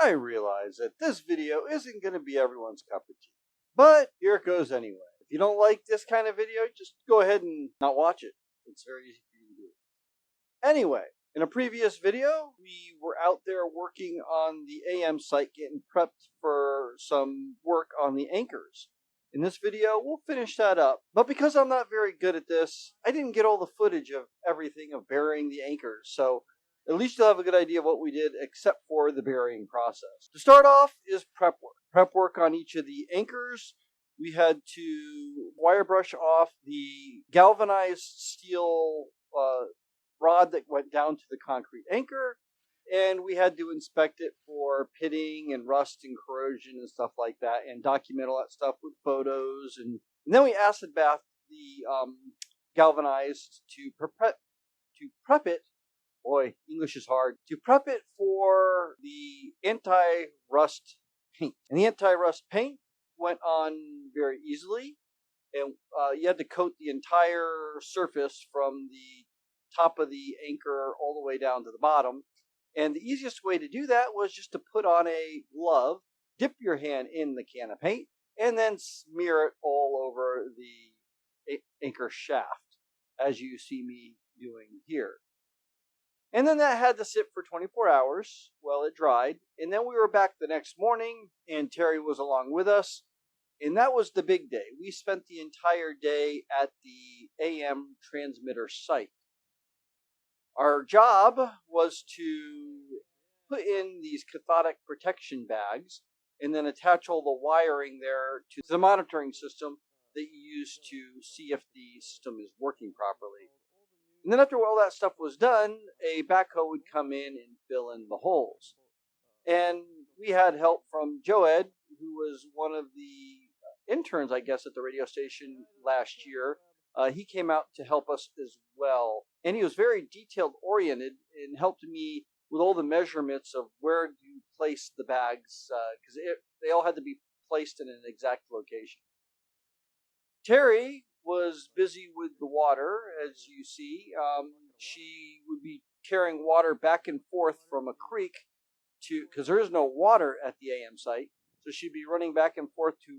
I realize that this video isn't going to be everyone's cup of tea, but here it goes anyway. If you don't like this kind of video, just go ahead and not watch it. It's very easy for you to do. Anyway, in a previous video, we were out there working on the AM site, getting prepped for some work on the anchors. In this video, we'll finish that up, but because I'm not very good at this, I didn't get all the footage of everything of burying the anchors, so at least you'll have a good idea of what we did except for the burying process. To start off is prep work. Prep work on each of the anchors. We had to wire brush off the galvanized steel rod that went down to the concrete anchor, and we had to inspect it for pitting and rust and corrosion and stuff like that, and document all that stuff with photos. And then we acid bath the galvanized to prep it. Boy, English is hard. To prep it for the anti-rust paint. And the anti-rust paint went on very easily. And you had to coat the entire surface from the top of the anchor all the way down to the bottom. And the easiest way to do that was just to put on a glove, dip your hand in the can of paint, and then smear it all over the anchor shaft, as you see me doing here. And then that had to sit for 24 hours while it dried. And then we were back the next morning, and Terry was along with us. And that was the big day. We spent the entire day at the AM transmitter site. Our job was to put in these cathodic protection bags and then attach all the wiring there to the monitoring system that you use to see if the system is working properly. And then after all that stuff was done, a backhoe would come in and fill in the holes. And we had help from Joed, who was one of the interns, I guess, at the radio station last year. He came out to help us as well. And he was very detailed oriented and helped me with all the measurements of where you place the bags, because they all had to be placed in an exact location. Terry was busy with the water, as you see. She would be carrying water back and forth from a creek because there is no water at the AM site. So she'd be running back and forth to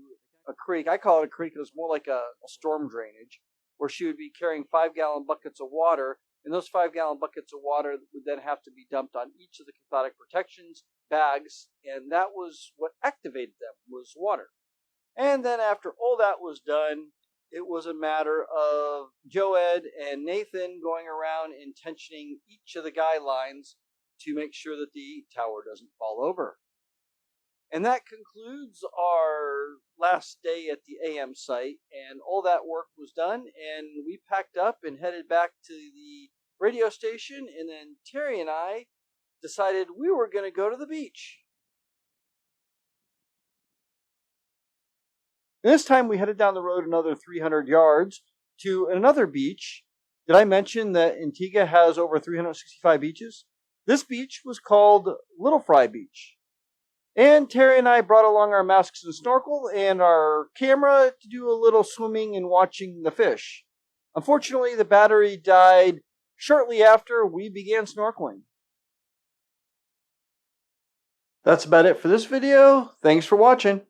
a creek. I call it a creek. It was more like a storm drainage, where she would be carrying 5-gallon buckets of water. And those 5-gallon buckets of water would then have to be dumped on each of the cathodic protections bags. And that was what activated them, was water. And then after all that was done, it was a matter of Joed and Nathan going around and tensioning each of the guy lines to make sure that the tower doesn't fall over. And that concludes our last day at the AM site, and all that work was done, and we packed up and headed back to the radio station, and then Terry and I decided we were going to go to the beach. And this time we headed down the road another 300 yards to another beach. Did I mention that Antigua has over 365 beaches? This beach was called Little Fry Beach. And Terry and I brought along our masks and snorkel and our camera to do a little swimming and watching the fish. Unfortunately, the battery died shortly after we began snorkeling. That's about it for this video. Thanks for watching.